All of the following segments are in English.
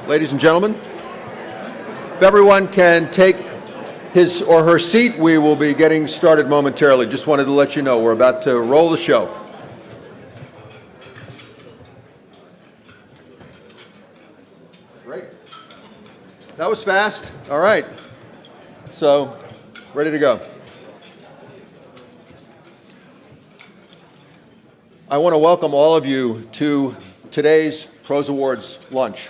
Ladies and gentlemen, if everyone can take his or her seat, we will be getting started momentarily. Just wanted to let you know we're about to roll the show. Great. That was fast. All right. So, ready to go. I want to welcome all of you to today's PROSE Awards lunch.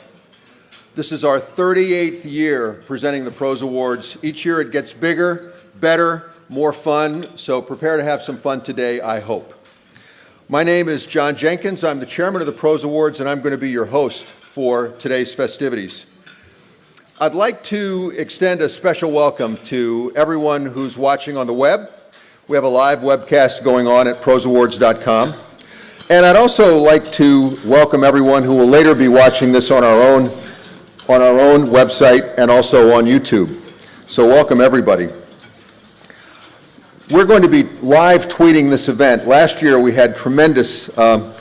This is our 38th year presenting the PROSE Awards. Each year it gets bigger, better, more fun, so prepare to have some fun today, I hope. My name is John Jenkins. I'm the chairman of the PROSE Awards, and I'm going to be your host for today's festivities. I'd like to extend a special welcome to everyone who's watching on the web. We have a live webcast going on at proseawards.com. And I'd also like to welcome everyone who will later be watching this on our own website and also on YouTube. So welcome everybody. We're going to be live tweeting this event. Last year we had tremendous good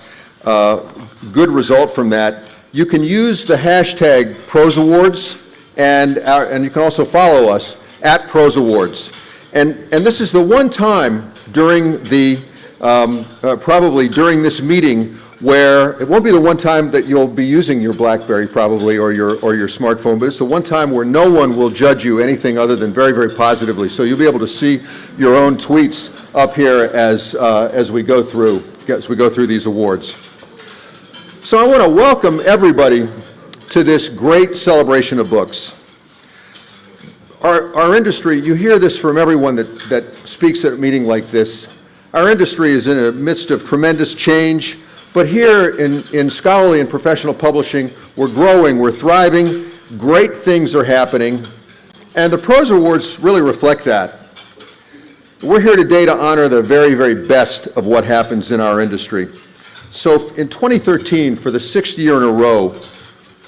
result from that. You can use the hashtag PROSE Awards and you can also follow us at PROSE Awards. And this is the one time during the probably during this meeting where it won't be the one time that you'll be using your BlackBerry probably or your smartphone, but it's the one time where no one will judge you anything other than very, very positively. So you'll be able to see your own tweets up here as we go through these awards. So I want to welcome everybody to this great celebration of books. Our industry, you hear this from everyone that speaks at a meeting like this. Our industry is in the midst of tremendous change, but here in scholarly and professional publishing, we're growing, we're thriving, great things are happening, and the PROSE Awards really reflect that. We're here today to honor the very, very best of what happens in our industry. So in 2013, for the 6th year in a row,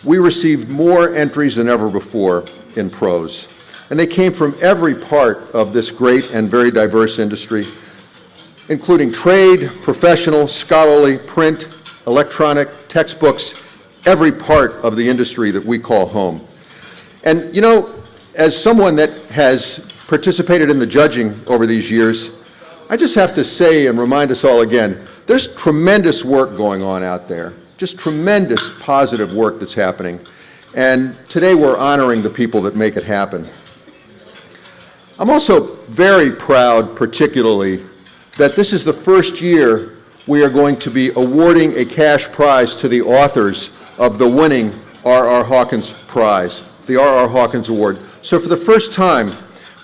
we received more entries than ever before in prose, and they came from every part of this great and very diverse industry, including trade, professional, scholarly, print, electronic, textbooks, every part of the industry that we call home. And you know, as someone that has participated in the judging over these years, I just have to say and remind us all again, there's tremendous work going on out there, just tremendous positive work that's happening. And today we're honoring the people that make it happen. I'm also very proud, particularly, that this is the first year we are going to be awarding a cash prize to the authors of the winning R.R. Hawkins Prize, the R.R. Hawkins Award. So for the first time,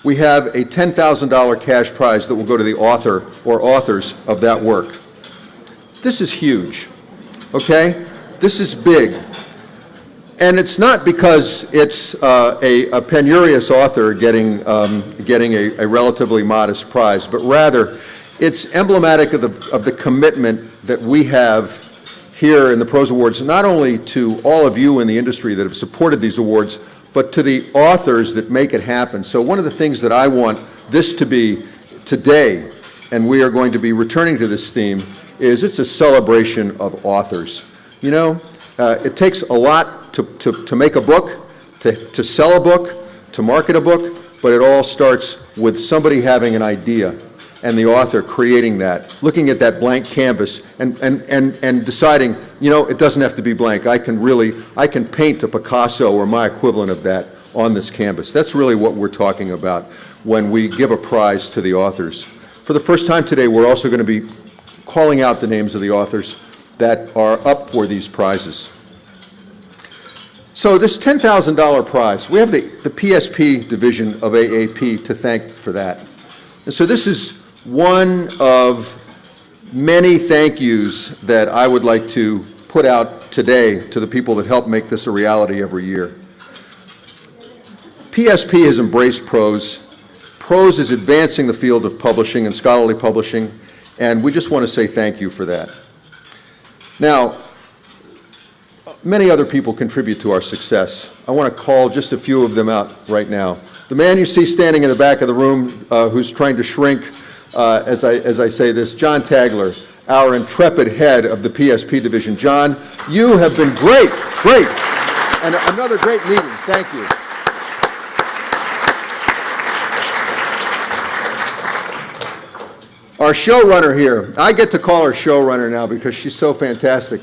we have a $10,000 cash prize that will go to the author or authors of that work. This is huge, okay? This is big. And it's not because it's a penurious author getting a relatively modest prize, but rather it's emblematic of the commitment that we have here in the PROSE Awards, not only to all of you in the industry that have supported these awards, but to the authors that make it happen. So one of the things that I want this to be today, and we are going to be returning to this theme, is it's a celebration of authors. You know, it takes a lot to make a book, to sell a book, to market a book, but it all starts with somebody having an idea and the author creating that, looking at that blank canvas and deciding, you know, it doesn't have to be blank. I can paint a Picasso or my equivalent of that on this canvas. That's really what we're talking about when we give a prize to the authors. For the first time today, we're also going to be calling out the names of the authors that are up for these prizes. So this $10,000 prize, we have the PSP division of AAP to thank for that. And so this is one of many thank yous that I would like to put out today to the people that help make this a reality every year. PSP has embraced prose. Prose is advancing the field of publishing and scholarly publishing, and we just want to say thank you for that. Now, many other people contribute to our success. I want to call just a few of them out right now. The man you see standing in the back of the room who's trying to shrink as I say this, John Tagler, our intrepid head of the PSP division. John, you have been great. And another great meeting. Thank you. Our showrunner here, I get to call her showrunner now because she's so fantastic.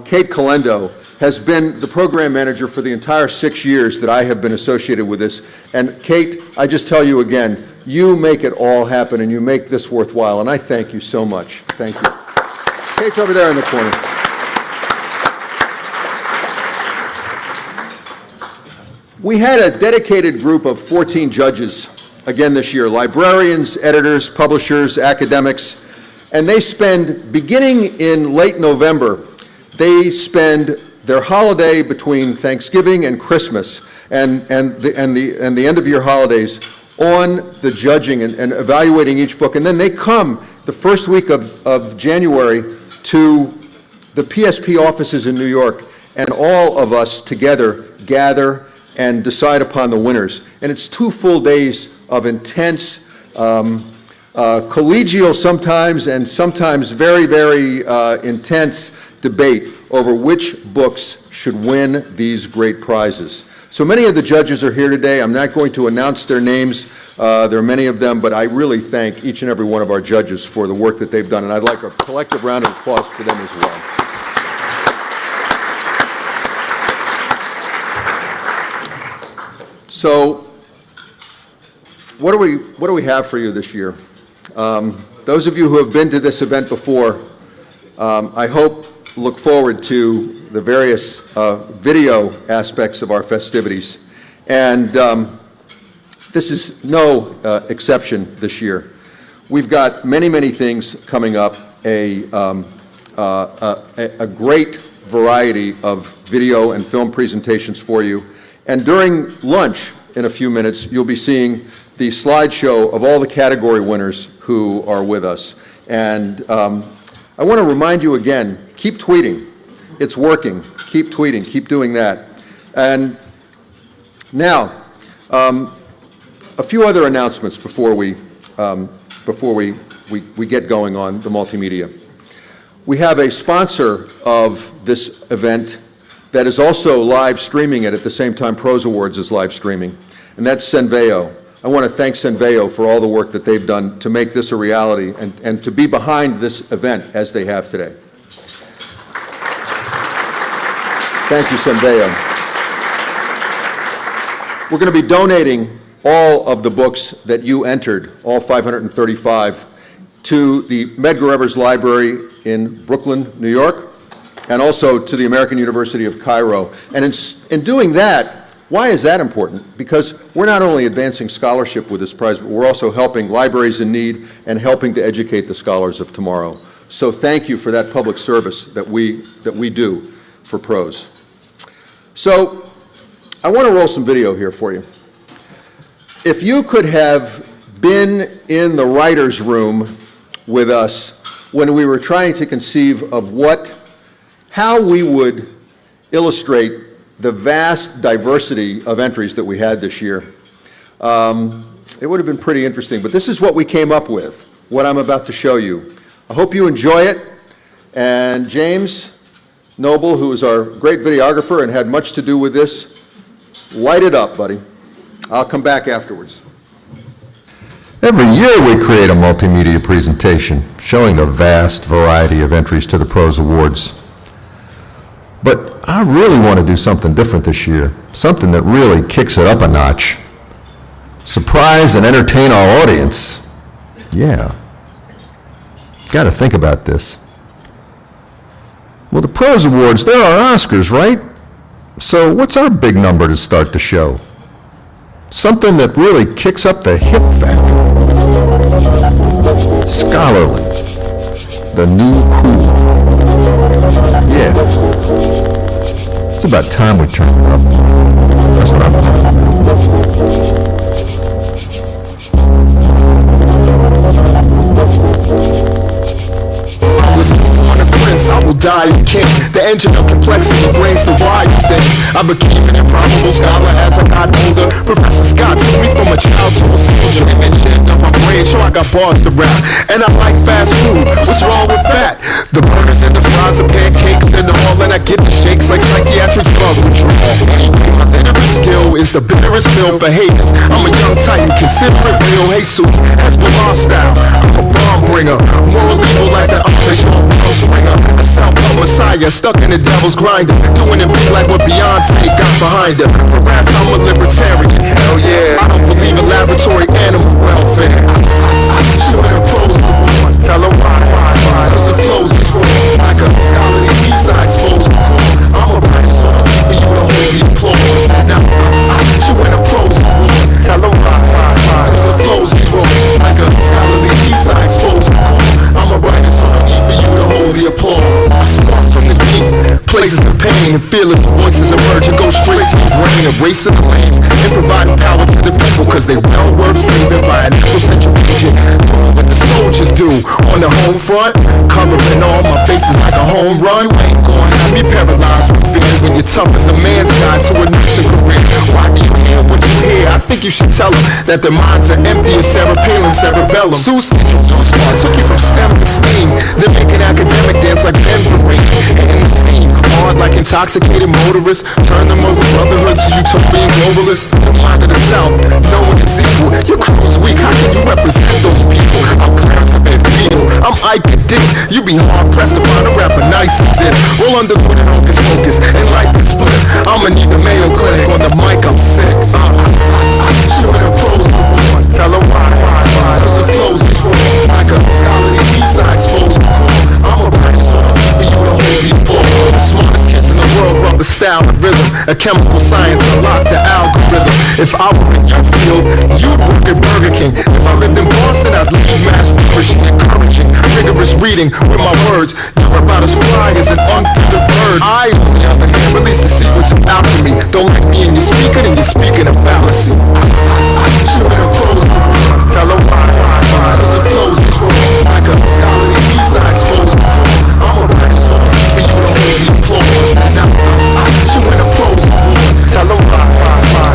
Kate Calendo has been the program manager for the entire 6 years that I have been associated with this. And Kate, I just tell you again, you make it all happen and you make this worthwhile, and I thank you so much. Thank you. Kate's over there in the corner. We had a dedicated group of 14 judges again this year, librarians, editors, publishers, academics, and they spend, beginning in late November, they spend their holiday between Thanksgiving and Christmas and the end of year holidays on the judging and evaluating each book. And then they come the first week of January to the PSP offices in New York, and all of us together gather and decide upon the winners. And it's 2 full days of intense, collegial sometimes, and sometimes very, very intense debate over which books should win these great prizes. So many of the judges are here today. I'm not going to announce their names. There are many of them, but I really thank each and every one of our judges for the work that they've done, and I'd like a collective round of applause for them as well. So, what do we have for you this year? Those of you who have been to this event before, I hope look forward to the various video aspects of our festivities. And this is no exception this year. We've got many, many things coming up, a great variety of video and film presentations for you. And during lunch, in a few minutes, you'll be seeing the slideshow of all the category winners who are with us. And I want to remind you again, keep tweeting. It's working. Keep tweeting. Keep doing that. And now, a few other announcements before we get going on the multimedia. We have a sponsor of this event that is also live streaming it at the same time PROSE Awards is live streaming, and that's Senveo. I want to thank Senveo for all the work that they've done to make this a reality and to be behind this event as they have today. Thank you, Senveo. We're going to be donating all of the books that you entered, all 535, to the Medgar Evers Library in Brooklyn, New York, and also to the American University of Cairo. And in doing that, why is that important? Because we're not only advancing scholarship with this prize, but we're also helping libraries in need and helping to educate the scholars of tomorrow. So thank you for that public service that we do for PROSE. So I want to roll some video here for you. If you could have been in the writer's room with us when we were trying to conceive of how we would illustrate the vast diversity of entries that we had this year, it would have been pretty interesting. But this is what we came up with, what I'm about to show you. I hope you enjoy it. And James Noble, who is our great videographer and had much to do with this, light it up, buddy. I'll come back afterwards. Every year we create a multimedia presentation showing the vast variety of entries to the PROSE Awards. But I really want to do something different this year, something that really kicks it up a notch. Surprise and entertain our audience. Yeah. Got to think about this. Well, the PROSE Awards, they're our Oscars, right? So what's our big number to start the show? Something that really kicks up the hip factor. Scholarly. The new cool. Yeah. It's about time we turn it up. That's what I'm talking about. I will die a king. The engine of complexity brings the why you think. I became an improbable scholar as I got older. Professor Scott took me from a child to a soldier. Imagine of my brain, sure I got bars to rap. And I like fast food, what's wrong with that? The burgers and the fries, the pancakes and all, and I get the shakes like psychiatric drug withdrawal. is the bitterest pill for haters. I'm a young titan, consider it real. Jesus, Hezbollah style. I'm a bomb bringer, moral evil like the Amish or Springer. A self-help messiah, stuck in the devil's grinder, doing it big like what Beyonce got behind her. For rats, I'm a libertarian. Hell yeah, I don't believe in laboratory animal welfare. Sure the pros are one, tell them why. Cause the flows is wrong, like a salary B-side exposed to call. I'm a writer, so don't need for you to hold the applause. Now, sure the pros are one, tell them why. Cause the flows is wrong, like a salary B-side exposed to call. I'm a writer, so don't need for you to hold the applause. I spark from the deep, places of pain, and fearless voices emerge and go straight to the brain, erasing the lanes and providing power to the people, cause they well worth saving by an Afrocentric agent. Doing what the soldiers do on the home front, covering all my bases like a home run. You ain't gonna have me paralyzed with fear when you're tough as a man's guide to a nursing career. Why do you hear what you hear? I think you should tell them that their minds are empty as Sarah Palin cerebellum. Zeus introduced me, took you from STEM to STEAM, then make an academic dance like Ben Vereen, hitting the scene hard like intoxicated motorists. Turn the Muslim Brotherhood to utopian globalists. The mind of the South, no one is equal. Your crew's weak, how can you represent those people? I'm Clarence the Van Beetle, I'm Ike the Dick. You be hard pressed to find a rapper nice as this. Roll underwood and hocus pocus and light the split. I'ma need the Mayo Clinic on the mic, I'm sick. Sure the pros are one, tell them why. Cause the flows is wrong, like a salary B-side exposed to call. I'm a writer, so don't need for you to hold the applause. The smartest kids in the world rub the style and rhythm. A chemical science unlock the algorithm. If I were in your field, you'd work at Burger King. If I lived in Boston, I'd lead mass flourishing, encouraging rigorous reading with my words. You're about as fly as an unfeathered bird. I, on the other hand, release the secrets of alchemy. Don't like me and your speaker, then you're speaking a fallacy. Sure the pros are one, tell them why. Cause the flows is wrong, like a salary B-side exposed to call. I'm a writer, so don't need for you to hold the applause. Now, sure the pros are one, tell them why.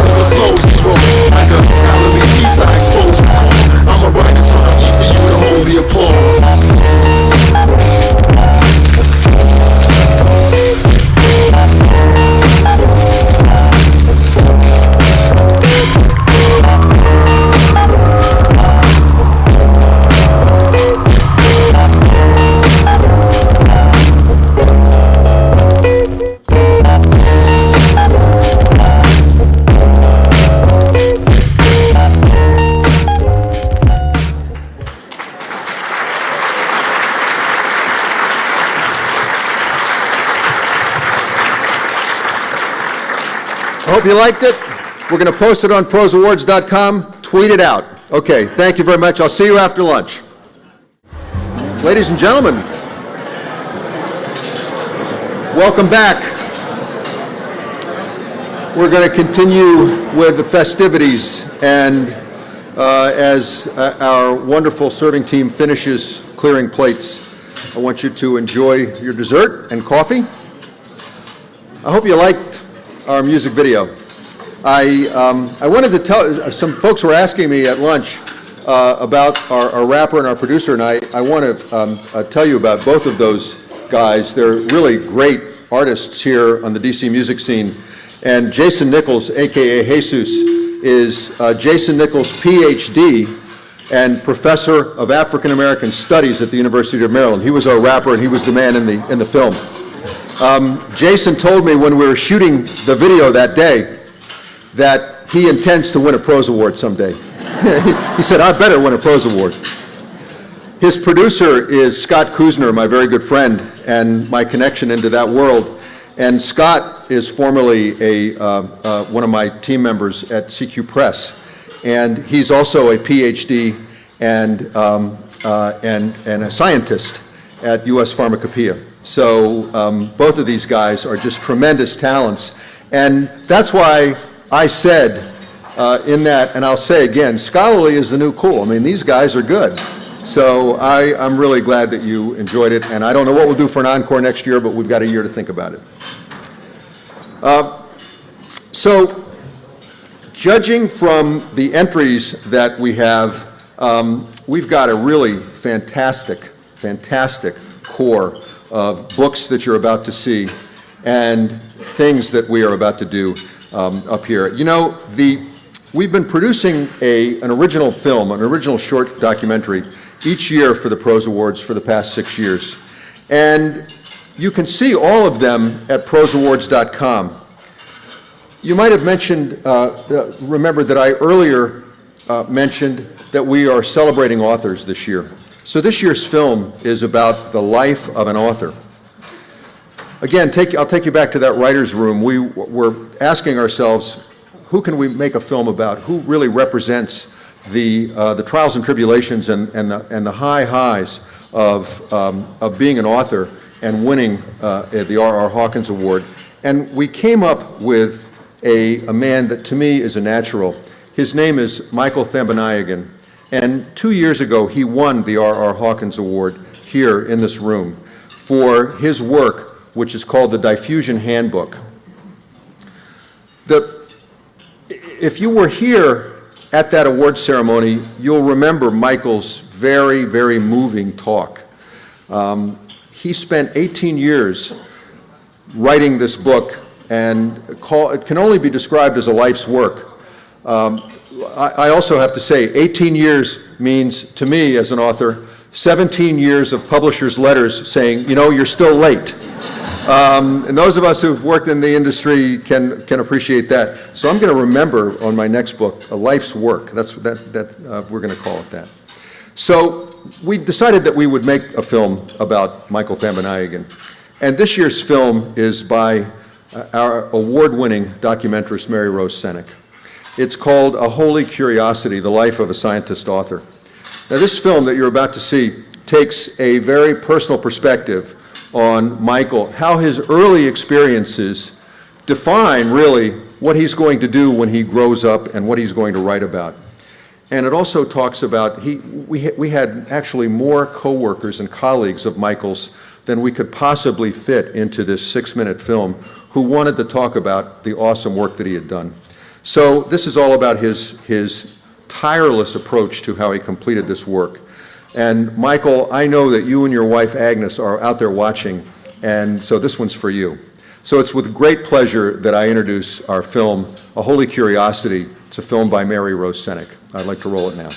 Cause the flows is wrong, like a salary B-side exposed to call. I'm a writer, so don't need for you to hold the applause. I hope you liked it. We're going to post it on PROSEawards.com. Tweet it out. Okay, thank you very much. I'll see you after lunch. Ladies and gentlemen, welcome back. We're going to continue with the festivities, and as our wonderful serving team finishes clearing plates, I want you to enjoy your dessert and coffee. I hope you liked our music video. I wanted to tell, some folks were asking me at lunch about our rapper and our producer, and I want to tell you about both of those guys. They're really great artists here on the DC music scene. And Jason Nichols, aka Jesus, is Jason Nichols, PhD and Professor of African American Studies at the University of Maryland. He was our rapper, and he was the man in the film. Jason told me when we were shooting the video that day that he intends to win a PROSE Award someday. He said, I better win a PROSE Award. His producer is Scott Kuzner, my very good friend, and my connection into that world. And Scott is formerly one of my team members at CQ Press. And he's also a PhD and a scientist at US Pharmacopoeia. So both of these guys are just tremendous talents. And that's why I said in that, and I'll say again, scholarly is the new cool. I mean, these guys are good. So I'm really glad that you enjoyed it. And I don't know what we'll do for an encore next year, but we've got a year to think about it. So judging from the entries that we have, we've got a really fantastic core of books that you're about to see and things that we are about to do. up here. You know, we've been producing an original film, an original short documentary, each year for the PROSE Awards for the past 6 years. And you can see all of them at proseawards.com. You might have mentioned, remember that I earlier mentioned that we are celebrating authors this year. So this year's film is about the life of an author. Again, I'll take you back to that writer's room. We were asking ourselves, who can we make a film about? Who really represents the trials and tribulations and the high highs of being an author and winning the R.R. Hawkins Award? And we came up with a man that to me is a natural. His name is Michael Thurmond, and 2 years ago he won the R.R. Hawkins Award here in this room for his work, which is called the Diffusion Handbook. If you were here at that award ceremony, you'll remember Michael's very, very moving talk. He spent 18 years writing this book, and it can only be described as a life's work. I also have to say, 18 years means, to me as an author, 17 years of publishers' letters saying, you know, you're still late. And those of us who've worked in the industry can appreciate that. So I'm going to remember on my next book, a life's work. We're going to call it that. So we decided that we would make a film about Michael Thurmond. And this year's film is by our award-winning documentarist, Mary Rose Sennick. It's called A Holy Curiosity, The Life of a Scientist Author. Now this film that you're about to see takes a very personal perspective on Michael, how his early experiences define really what he's going to do when he grows up and what he's going to write about. And it also talks about, we had actually more co-workers and colleagues of Michael's than we could possibly fit into this 6-minute film who wanted to talk about the awesome work that he had done. So this is all about his tireless approach to how he completed this work. And Michael, I know that you and your wife Agnes are out there watching, and so this one's for you. So it's with great pleasure that I introduce our film, A Holy Curiosity. It's a film by Mary Rose Sennick. I'd like to roll it now.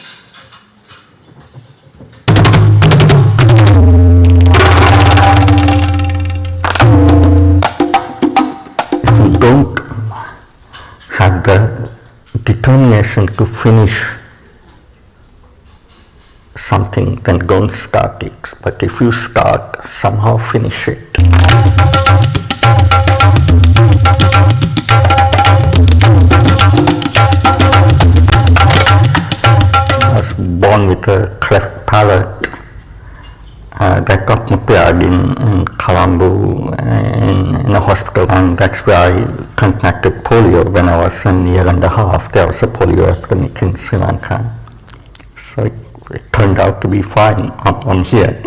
If you don't have the determination to finish something, then don't start it. But if you start, somehow finish it. I was born with a cleft palate. That got me paired in Colombo in a hospital, and that's where I contracted polio when I was a year and a half. There was a polio epidemic in Sri Lanka. So it turned out to be fine on here.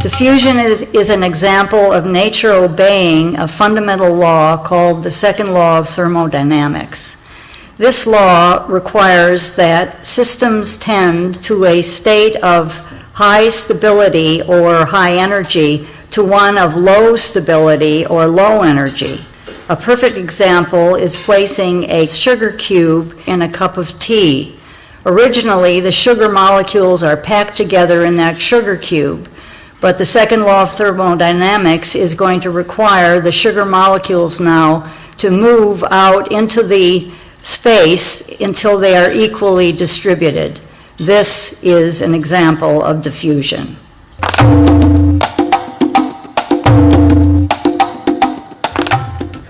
Diffusion is an example of nature obeying a fundamental law called the second law of thermodynamics. This law requires that systems tend to a state of high stability or high energy to one of low stability or low energy. A perfect example is placing a sugar cube in a cup of tea. Originally, the sugar molecules are packed together in that sugar cube, but the second law of thermodynamics is going to require the sugar molecules now to move out into the space until they are equally distributed. This is an example of diffusion.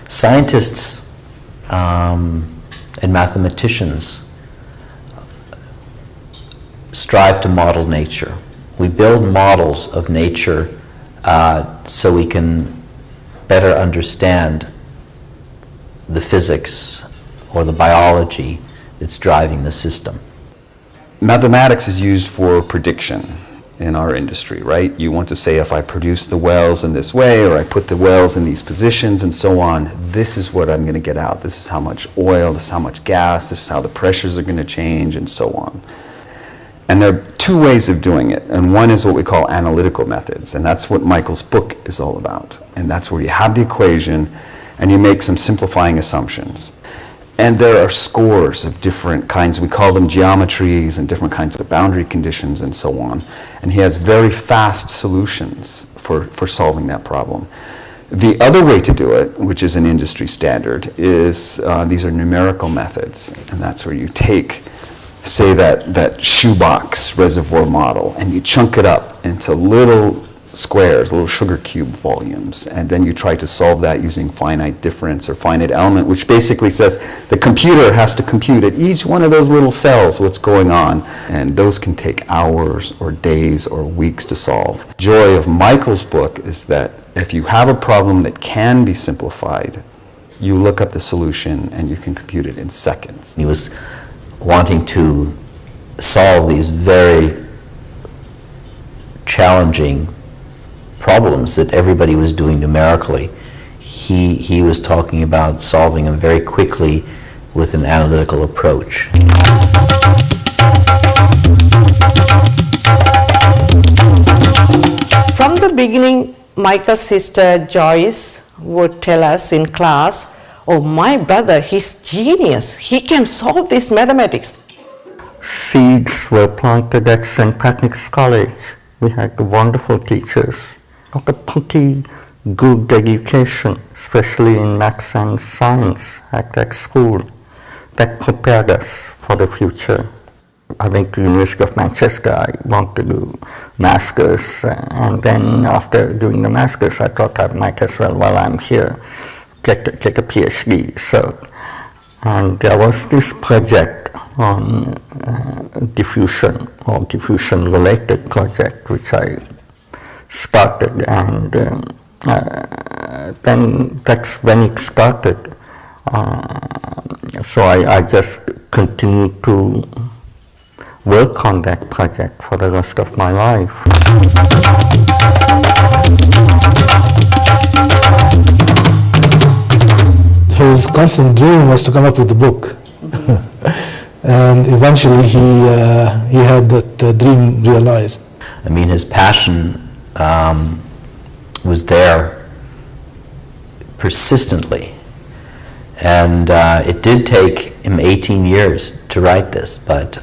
Scientists and mathematicians strive to model nature. We build models of nature so we can better understand the physics or the biology that's driving the system. Mathematics is used for prediction in our industry, right? You want to say, if I produce the wells in this way, or I put the wells in these positions and so on, this is what I'm going to get out. This is how much oil, this is how much gas, this is how the pressures are going to change, and so on. two ways of doing it, and one is what we call analytical methods, and that's what Michael's book is all about. And that's where you have the equation and you make some simplifying assumptions. And there are scores of different kinds, we call them geometries, and different kinds of boundary conditions and so on. And he has very fast solutions for solving that problem. The other way to do it, which is an industry standard, is these are numerical methods, and that's where you take, say, that shoebox reservoir model, and you chunk it up into little squares, little sugar cube volumes, and then you try to solve that using finite difference or finite element, which basically says the computer has to compute at each one of those little cells what's going on, and those can take hours or days or weeks to solve. The joy of Michael's book is that if you have a problem that can be simplified, you look up the solution and you can compute it in seconds. He was wanting to solve these very challenging problems that everybody was doing numerically. He was talking about solving them very quickly with an analytical approach. From the beginning, Michael's sister Joyce would tell us in class, "Oh, my brother, he's genius. He can solve this mathematics." Seeds were planted at St. Patrick's College. We had wonderful teachers, got a pretty good education, especially in maths and science at that school, that prepared us for the future. I went to University of Manchester. I wanted to do masters, and then after doing the masters, I thought I might as well, while I'm here, get a PhD. So, and there was this project on diffusion, or diffusion-related project, which I started, and then that's when it started. So I just continued to work on that project for the rest of my life. His constant dream was to come up with the book. And eventually he had that dream realized. I mean, his passion was there persistently. And it did take him 18 years to write this, but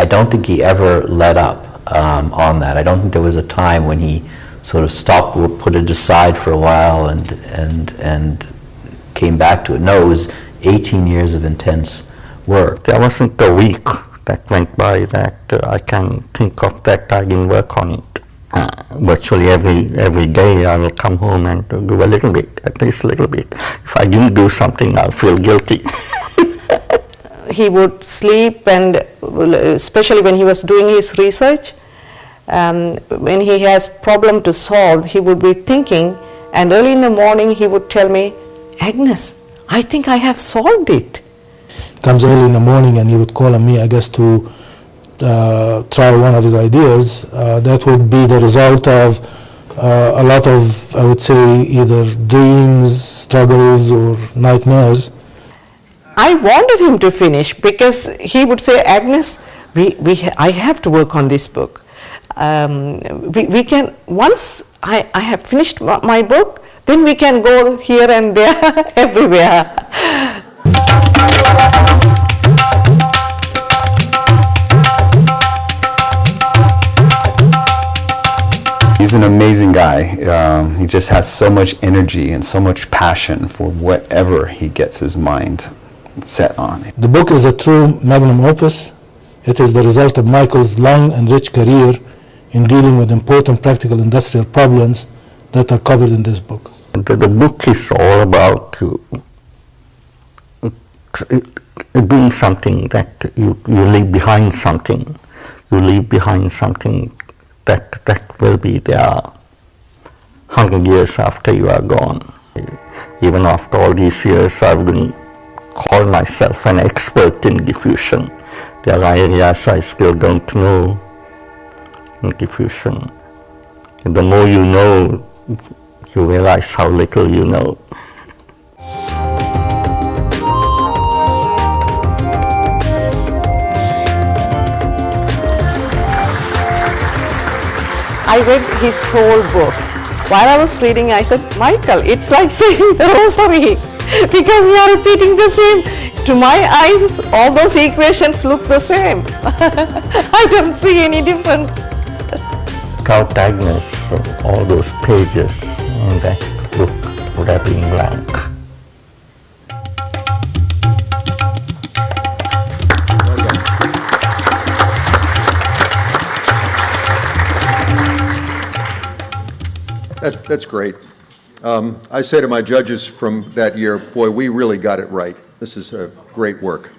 I don't think he ever let up on that. I don't think there was a time when he sort of stopped or put it aside for a while and came back to it. No, it was 18 years of intense work. There wasn't a week that went by that I can think of that I didn't work on it. Virtually every day I will come home and do a little bit, at least a little bit. If I didn't do something, I'll feel guilty. He would sleep, and especially when he was doing his research, when he has problem to solve, he would be thinking, and early in the morning he would tell me, "Agnes, I think I have solved it." Comes early in the morning and he would call on me, I guess, to try one of his ideas. That would be the result of a lot of, I would say, either dreams, struggles, or nightmares. I wanted him to finish because he would say, "Agnes, I have to work on this book. We can, once I have finished my book, then we can go here and there, everywhere." He's an amazing guy. He just has so much energy and so much passion for whatever he gets his mind set on. The book is a true magnum opus. It is the result of Michael's long and rich career in dealing with important practical industrial problems that are covered in this book. The book is all about doing something that you leave behind something. You leave behind something that will be there 100 years after you are gone. Even after all these years, I wouldn't call myself an expert in diffusion. There are areas I still don't know in diffusion. And the more you know, you realize how little you know. I read his whole book. While I was reading, I said, Michael, it's like saying the rosary because you are repeating the same. To my eyes, all those equations look the same. I don't see any difference. Without diagnosis, all those pages in that book would have been blank. That's great. I say to my judges from that year, boy, we really got it right. This is a great work.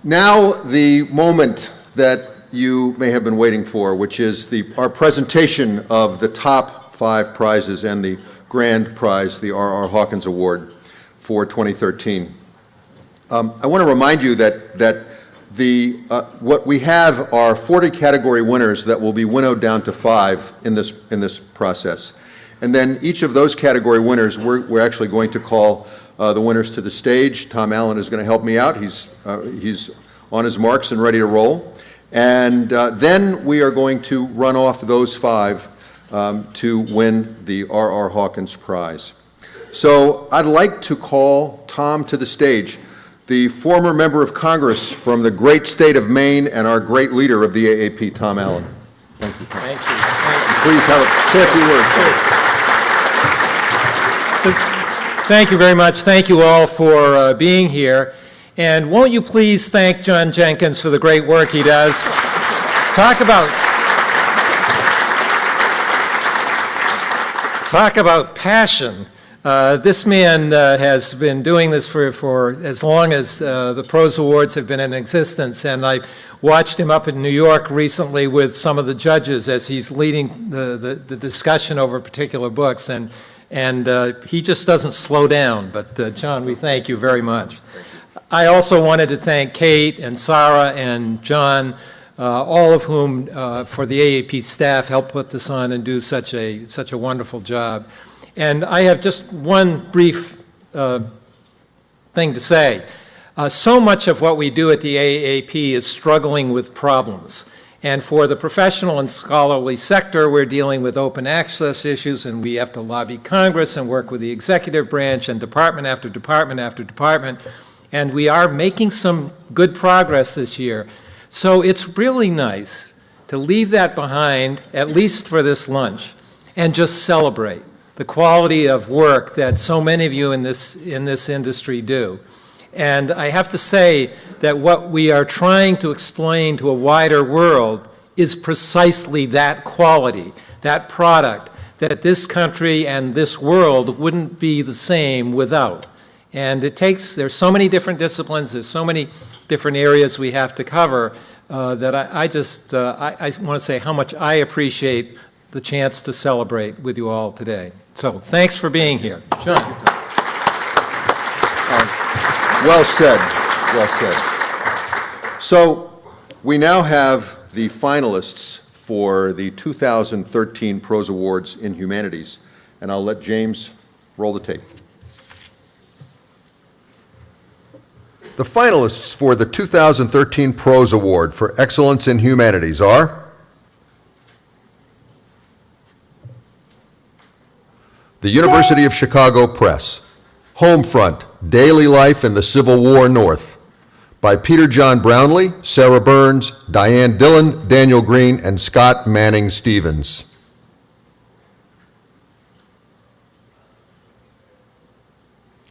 Now the moment that you may have been waiting for, which is our presentation of the top 5 prizes and the grand prize, the R.R. Hawkins Award for 2013. I want to remind you that what we have are 40 category winners that will be winnowed down to 5 in this process. And then each of those category winners, we're actually going to call the winners to the stage. Tom Allen is going to help me out. He's on his marks and ready to roll. And then we are going to run off those 5 to win the R.R. Hawkins Prize. So I'd like to call Tom to the stage, the former member of Congress from the great state of Maine and our great leader of the AAP, Tom Allen. Thank you, Tom. Thank you. Thank you. Please say a few words. Thank you very much. Thank you all for being here. And won't you please thank John Jenkins for the great work he does. Talk about passion. This man has been doing this for as long as the PROSE Awards have been in existence, and I watched him up in New York recently with some of the judges as he's leading the discussion over particular books, and he just doesn't slow down. But John, we thank you very much. I also wanted to thank Kate and Sarah and John, all of whom for the AAP staff helped put this on and do such a wonderful job. And I have just one brief thing to say. So much of what we do at the AAP is struggling with problems. And for the professional and scholarly sector, we're dealing with open access issues, and we have to lobby Congress and work with the executive branch and department after department after department. And we are making some good progress this year. So it's really nice to leave that behind, at least for this lunch, and just celebrate the quality of work that so many of you in this industry do. And I have to say that what we are trying to explain to a wider world is precisely that quality, that product, that this country and this world wouldn't be the same without. And there's so many different disciplines, there's so many different areas we have to cover that I want to say how much I appreciate the chance to celebrate with you all today. So thanks for being here. John. Well said, well said. So we now have the finalists for the 2013 PROSE Awards in Humanities, and I'll let James roll the tape. The finalists for the 2013 PROSE Award for Excellence in Humanities are the University of Chicago Press, Homefront, Daily Life in the Civil War North, by Peter John Brownlee, Sarah Burns, Diane Dillon, Daniel Green, and Scott Manning Stevens.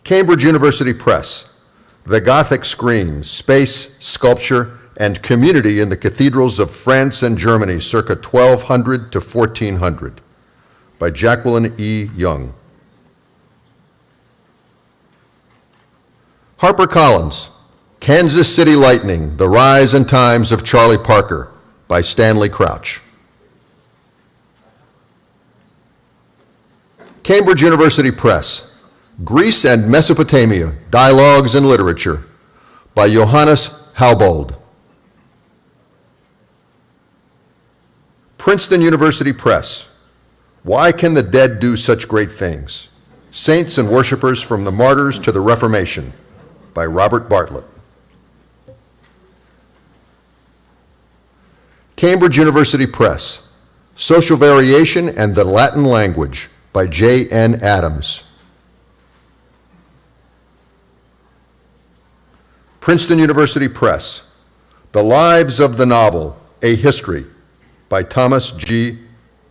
Cambridge University Press, The Gothic Scream, Space, Sculpture, and Community in the Cathedrals of France and Germany, circa 1200 to 1400, by Jacqueline E. Young. HarperCollins, Kansas City Lightning, The Rise and Times of Charlie Parker, by Stanley Crouch. Cambridge University Press, Greece and Mesopotamia, Dialogues and Literature, by Johannes Haubold. Princeton University Press, Why Can the Dead Do Such Great Things? Saints and Worshippers from the Martyrs to the Reformation, by Robert Bartlett. Cambridge University Press, Social Variation and the Latin Language by J.N. Adams. Princeton University Press, The Lives of the Novel, A History by Thomas G.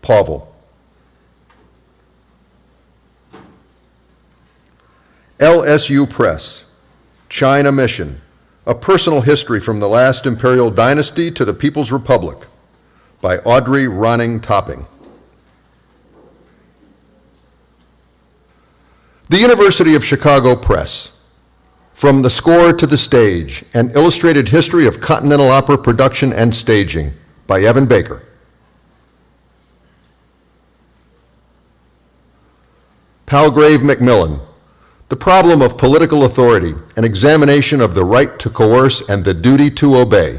Pavel. LSU Press, China Mission, A Personal History from the Last Imperial Dynasty to the People's Republic by Audrey Ronning Topping. The University of Chicago Press, From the Score to the Stage, An Illustrated History of Continental Opera Production and Staging by Evan Baker. Palgrave Macmillan, The Problem of Political Authority, An Examination of the Right to Coerce and the Duty to Obey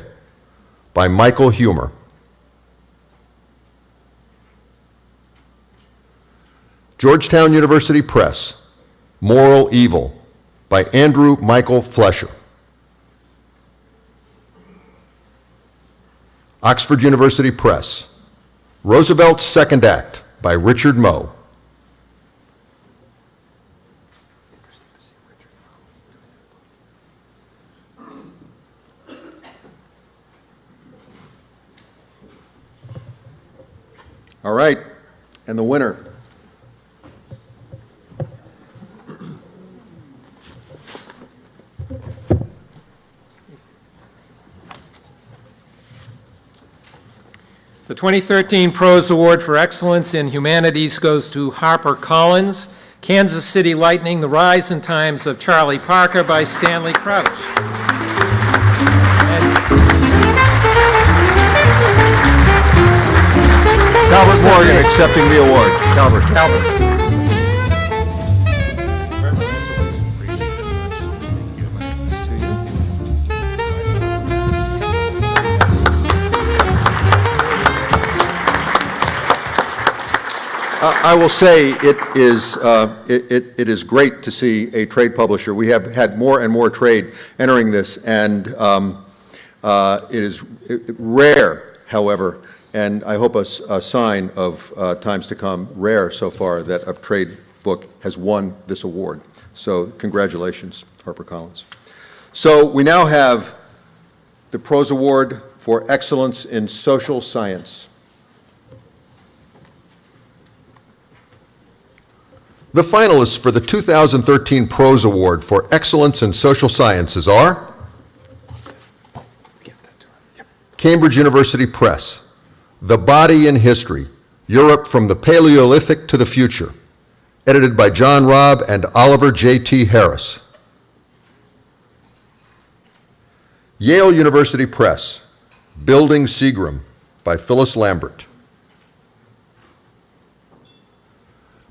by Michael Humer. Georgetown University Press, Moral Evil by Andrew Michael Flesher. Oxford University Press, Roosevelt's Second Act by Richard Moe. All right, and the winner. The 2013 PROSE Award for Excellence in Humanities goes to HarperCollins, Kansas City Lightning, The Rise and Times of Charlie Parker by Stanley Crouch. Calvert Morgan accepting the award. Calvert. I will say it is great to see a trade publisher. We have had more and more trade entering this, and it is rare, however, and I hope a sign of times to come, rare so far, that a trade book has won this award. So congratulations, HarperCollins. So we now have the PROSE Award for Excellence in Social Science. The finalists for the 2013 PROSE Award for Excellence in Social Sciences are Cambridge University Press, The Body in History, Europe from the Paleolithic to the Future, edited by John Robb and Oliver J.T. Harris. Yale University Press, Building Seagram by Phyllis Lambert.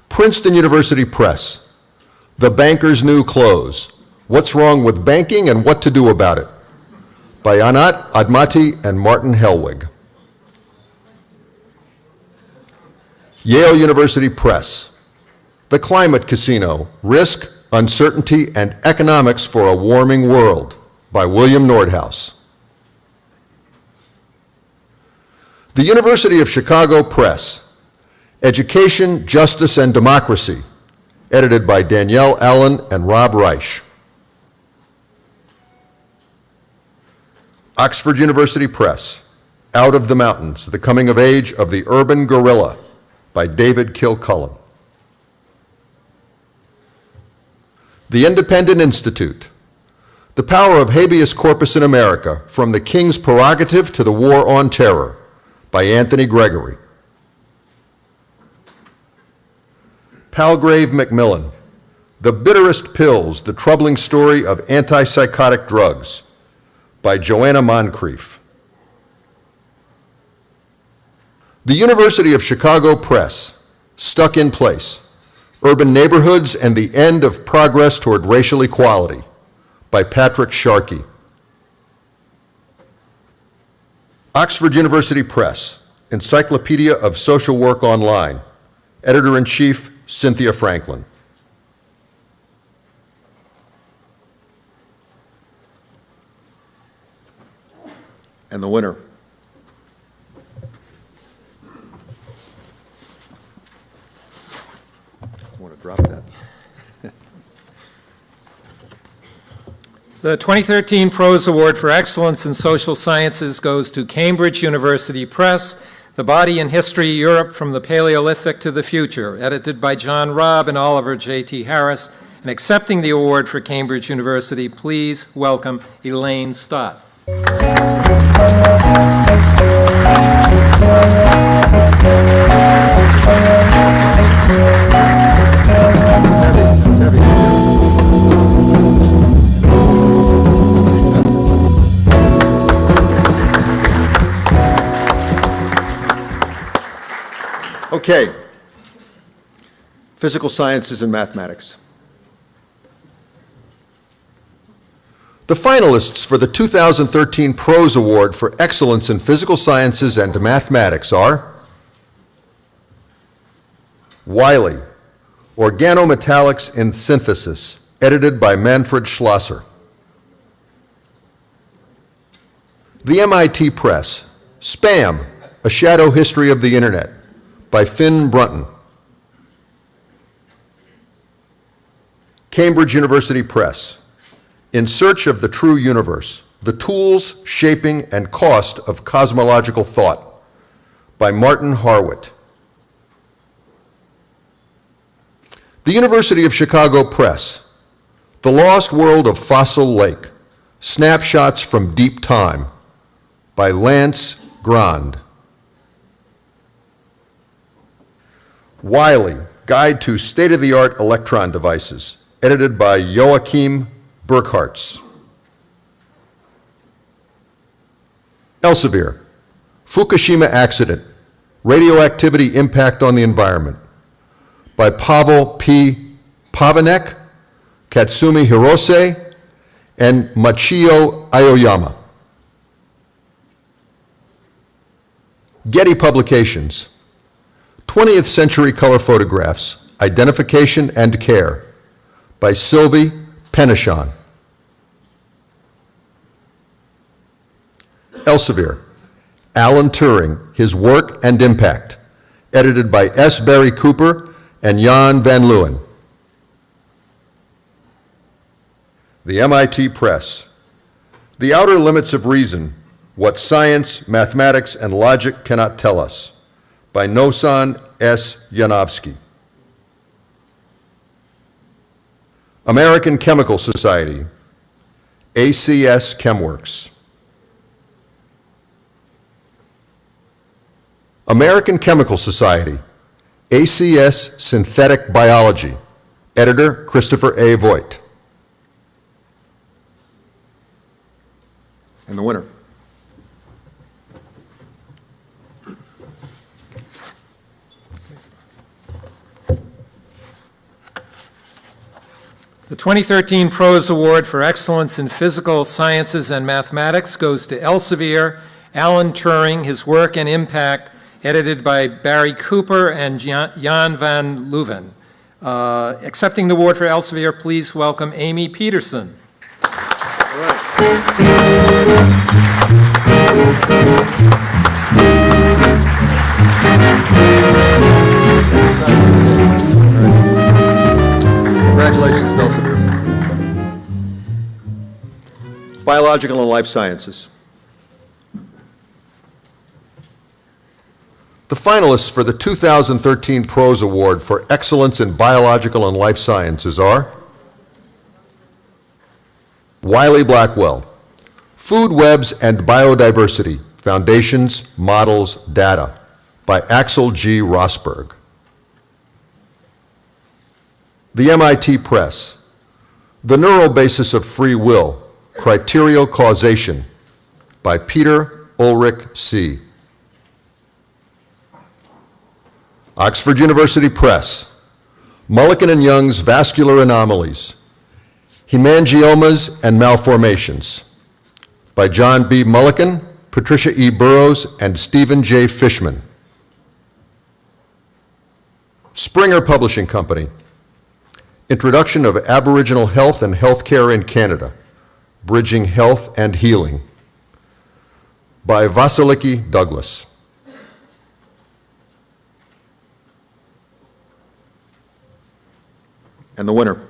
Princeton University Press, The Banker's New Clothes, What's Wrong with Banking and What to Do About It, by Anat Admati and Martin Helwig. Yale University Press, The Climate Casino, Risk, Uncertainty, and Economics for a Warming World, by William Nordhaus. The University of Chicago Press, Education, Justice, and Democracy, edited by Danielle Allen and Rob Reich. Oxford University Press, Out of the Mountains, The Coming of Age of the Urban Guerrilla, by David Kilcullen. The Independent Institute, The Power of Habeas Corpus in America, From the King's Prerogative to the War on Terror, by Anthony Gregory. Palgrave Macmillan, The Bitterest Pills, The Troubling Story of Antipsychotic Drugs, by Joanna Moncrief. The University of Chicago Press, Stuck in Place, Urban Neighborhoods and the End of Progress Toward Racial Equality, by Patrick Sharkey. Oxford University Press, Encyclopedia of Social Work Online, Editor-in-Chief Cynthia Franklin. And the winner. The 2013 PROSE Award for Excellence in Social Sciences goes to Cambridge University Press, The Body and History, Europe from the Paleolithic to the Future, edited by John Robb and Oliver J.T. Harris. And accepting the award for Cambridge University, please welcome Elaine Stott. Okay. Physical sciences and mathematics. The finalists for the 2013 PROSE Award for Excellence in Physical Sciences and Mathematics are Wiley, Organometallics in Synthesis, edited by Manfred Schlosser. The MIT Press, Spam, A Shadow History of the Internet, by Finn Brunton. Cambridge University Press, In Search of the True Universe, The Tools, Shaping, and Cost of Cosmological Thought, by Martin Harwit. The University of Chicago Press, The Lost World of Fossil Lake, Snapshots from Deep Time, by Lance Grand. Wiley, Guide to State-of-the-Art Electron Devices, edited by Joachim Burkhartz. Elsevier, Fukushima Accident, Radioactivity Impact on the Environment, by Pavel P. Pavinek, Katsumi Hirose, and Machio Aoyama. Getty Publications, 20th Century Color Photographs, Identification and Care, by Sylvie Penichon. Elsevier, Alan Turing, His Work and Impact, edited by S. Barry Cooper and Jan van Leeuwen. The MIT Press, The Outer Limits of Reason, What Science, Mathematics, and Logic Cannot Tell Us, by Nosan S. Yanovsky. American Chemical Society, ACS ChemWorks. American Chemical Society, ACS Synthetic Biology, editor Christopher A. Voigt. And the winner. The 2013 PROSE Award for Excellence in Physical Sciences and Mathematics goes to Elsevier, Alan Turing, His Work and Impact, edited by Barry Cooper and Jan van Leeuwen. Accepting the award for Elsevier, please welcome Amy Peterson. Congratulations, Elsevier. Biological and Life Sciences. The finalists for the 2013 PROSE Award for Excellence in Biological and Life Sciences are Wiley Blackwell, Food Webs and Biodiversity, Foundations, Models, Data, by Axel G. Rosberg. The MIT Press, The Neural Basis of Free Will, Criterial Causation, by Peter Ulrich C. Oxford University Press, Mulliken and Young's Vascular Anomalies, Hemangiomas and Malformations, by John B. Mulliken, Patricia E. Burrows, and Stephen J. Fishman. Springer Publishing Company, Introduction of Aboriginal Health and Healthcare in Canada, Bridging Health and Healing, by Vasiliki Douglas. And the winner.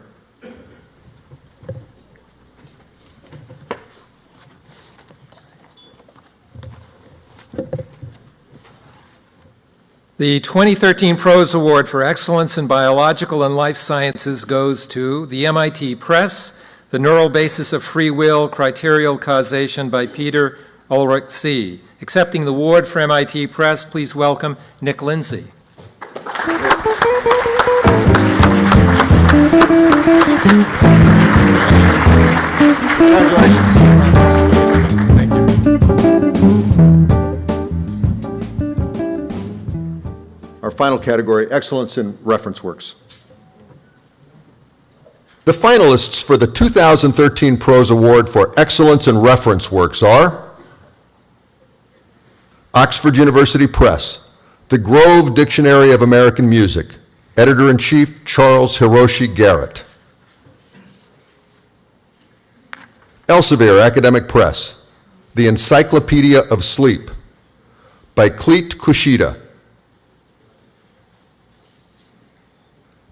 The 2013 PROSE Award for Excellence in Biological and Life Sciences goes to the MIT Press, The Neural Basis of Free Will, Criterial Causation by Peter Ulrich C. Accepting the award for MIT Press, please welcome Nick Lindsay. Congratulations. Thank you. Our final category, excellence in reference works. The finalists for the 2013 PROSE Award for Excellence in Reference Works are Oxford University Press, The Grove Dictionary of American Music, Editor-in-Chief Charles Hiroshi Garrett. Elsevier Academic Press, The Encyclopedia of Sleep, by Cleet Kushida.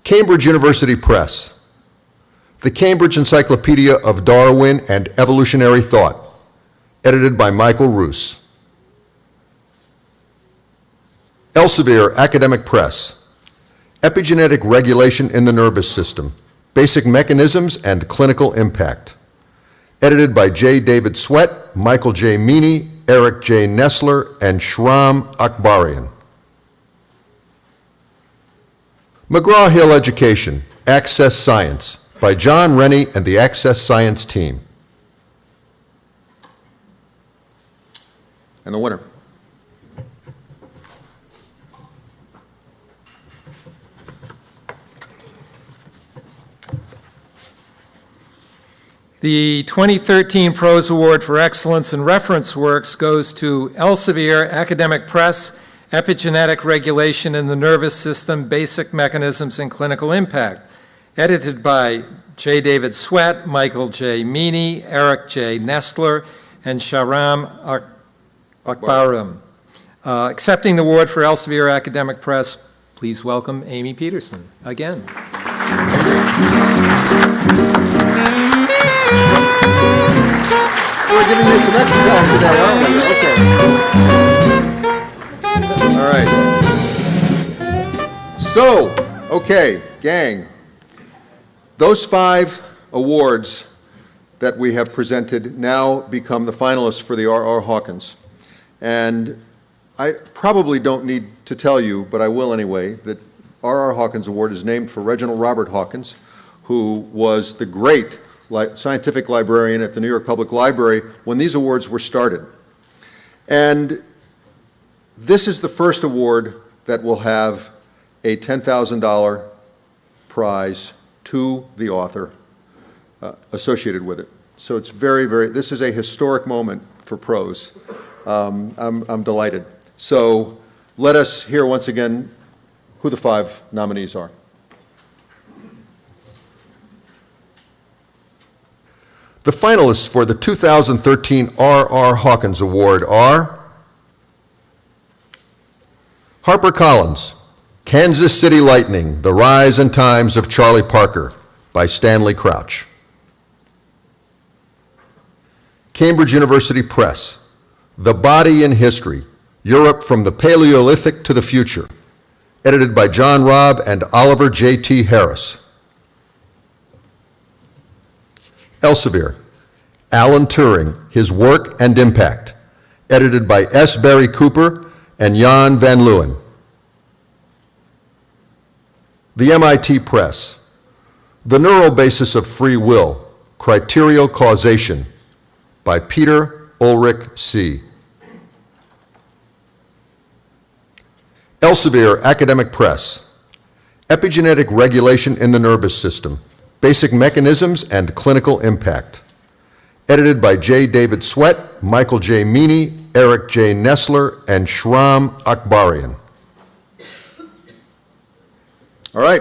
Cambridge University Press, The Cambridge Encyclopedia of Darwin and Evolutionary Thought, edited by Michael Roos. Elsevier Academic Press, Epigenetic Regulation in the Nervous System, Basic Mechanisms and Clinical Impact, edited by J. David Sweat, Michael J. Meany, Eric J. Nestler, and Shram Akbarian. McGraw-Hill Education, Access Science, by John Rennie and the Access Science team. And the winner. The 2013 PROSE Award for Excellence in Reference Works goes to Elsevier Academic Press, Epigenetic Regulation in the Nervous System, Basic Mechanisms and Clinical Impact, edited by J. David Sweat, Michael J. Meany, Eric J. Nestler, and Shahram Akbaram. Accepting the award for Elsevier Academic Press, please welcome Amy Peterson again. We're giving you some exercise today, aren't we? Okay. All right. So, okay, gang. Those 5 awards that we have presented now become the finalists for the R.R. Hawkins. And I probably don't need to tell you, but I will anyway, that R.R. Hawkins Award is named for Reginald Robert Hawkins, who was the great scientific librarian at the New York Public Library when these awards were started. And this is the first award that will have a $10,000 prize to the author associated with it. So it's very, very, this is a historic moment for prose. I'm delighted. So let us hear once again who the 5 nominees are. The finalists for the 2013 R.R. Hawkins Award are HarperCollins, Kansas City Lightning, The Rise and Times of Charlie Parker, by Stanley Crouch. Cambridge University Press, The Body in History, Europe from the Paleolithic to the Future, edited by John Robb and Oliver J.T. Harris. Elsevier, Alan Turing, His Work and Impact, edited by S. Barry Cooper and Jan van Leeuwen. The MIT Press, The Neural Basis of Free Will, Criterial Causation, by Peter Ulrich C. Elsevier Academic Press, Epigenetic Regulation in the Nervous System, Basic Mechanisms and Clinical Impact, edited by J. David Sweat, Michael J. Meany, Eric J. Nestler, and Shram Akbarian. All right.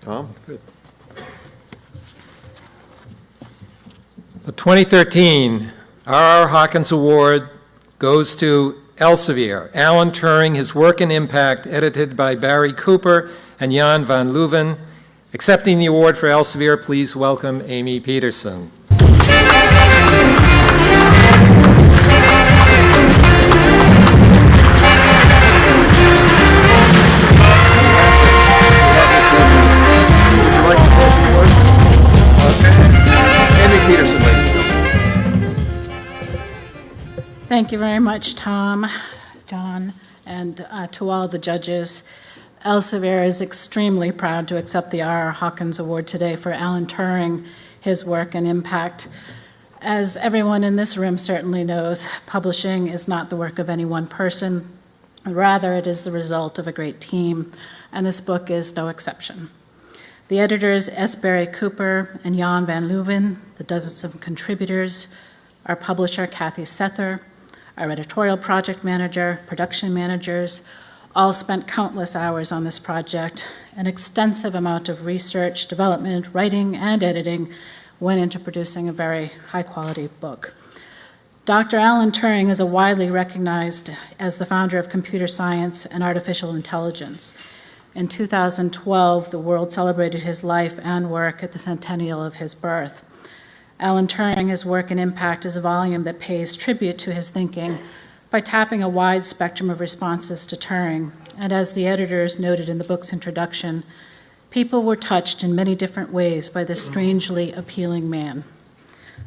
Tom, good. The 2013 R.R. Hawkins Award goes to Elsevier, Alan Turing, His Work and Impact, edited by Barry Cooper and Jan van Leeuwen. Accepting the award for Elsevier, please welcome Amy Peterson. Thank you very much, Tom, John, and to all the judges. Elsevier is extremely proud to accept the R. Hawkins Award today for Alan Turing, his work and impact. As everyone in this room certainly knows, publishing is not the work of any one person. Rather, it is the result of a great team, and this book is no exception. The editors, S. Barry Cooper and Jan van Leuven, the dozens of contributors, our publisher, Kathy Sether, our editorial project manager, production managers, all spent countless hours on this project. An extensive amount of research, development, writing, and editing went into producing a very high-quality book. Dr. Alan Turing is widely recognized as the founder of computer science and artificial intelligence. In 2012, the world celebrated his life and work at the centennial of his birth. Alan Turing, his work and impact is a volume that pays tribute to his thinking by tapping a wide spectrum of responses to Turing. And as the editors noted in the book's introduction, people were touched in many different ways by this strangely appealing man.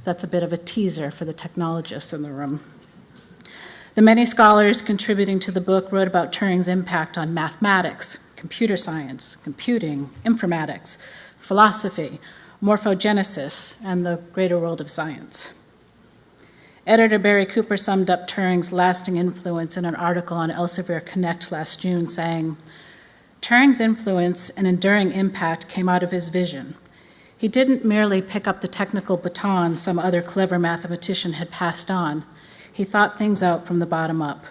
That's a bit of a teaser for the technologists in the room. The many scholars contributing to the book wrote about Turing's impact on mathematics, computer science, computing, informatics, philosophy, morphogenesis, and the greater world of science. Editor Barry Cooper summed up Turing's lasting influence in an article on Elsevier Connect last June, saying, "Turing's influence and enduring impact came out of his vision. He didn't merely pick up the technical baton some other clever mathematician had passed on. He thought things out from the bottom up."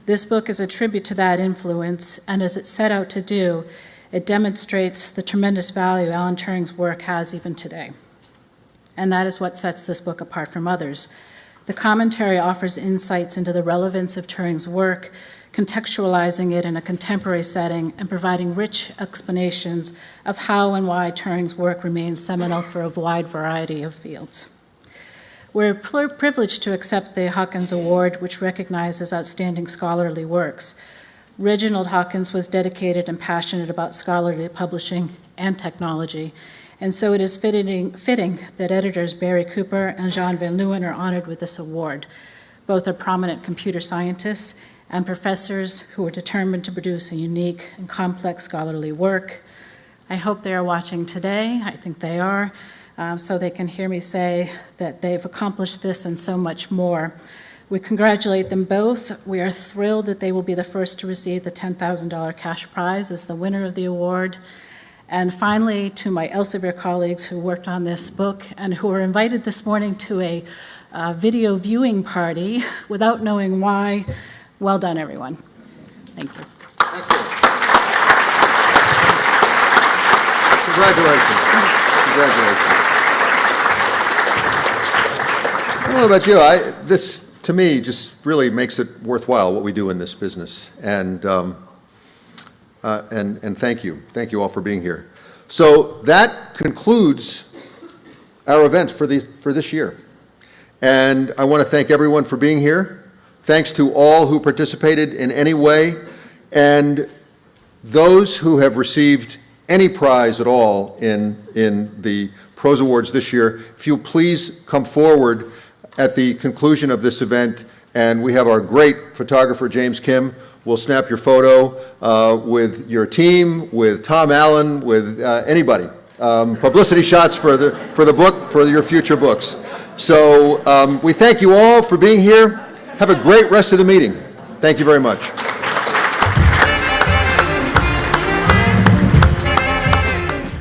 This book is a tribute to that influence, and as it set out to do, it demonstrates the tremendous value Alan Turing's work has even today. And that is what sets this book apart from others. The commentary offers insights into the relevance of Turing's work, contextualizing it in a contemporary setting and providing rich explanations of how and why Turing's work remains seminal for a wide variety of fields. We're privileged to accept the Hawkins Award, which recognizes outstanding scholarly works. Reginald Hawkins was dedicated and passionate about scholarly publishing and technology, and so it is fitting that editors Barry Cooper and Jan van Leeuwen are honored with this award. Both are prominent computer scientists and professors who are determined to produce a unique and complex scholarly work. I hope they are watching today. I think they are, so they can hear me say that they've accomplished this and so much more. We congratulate them both. We are thrilled that they will be the first to receive the $10,000 cash prize as the winner of the award. And finally, to my Elsevier colleagues who worked on this book and who were invited this morning to a video viewing party without knowing why, well done, everyone. Thank you. Excellent. Congratulations. Congratulations. I don't know about you. This, to me, just really makes it worthwhile what we do in this business. And thank you. Thank you all for being here. So that concludes our event for this year. And I want to thank everyone for being here. Thanks to all who participated in any way, and those who have received any prize at all in the PROSE Awards this year. If you'll please come forward at the conclusion of this event, and we have our great photographer, James Kim, will snap your photo with your team, with Tom Allen, with anybody. Publicity shots for the book, for your future books. So we thank you all for being here. Have a great rest of the meeting. Thank you very much.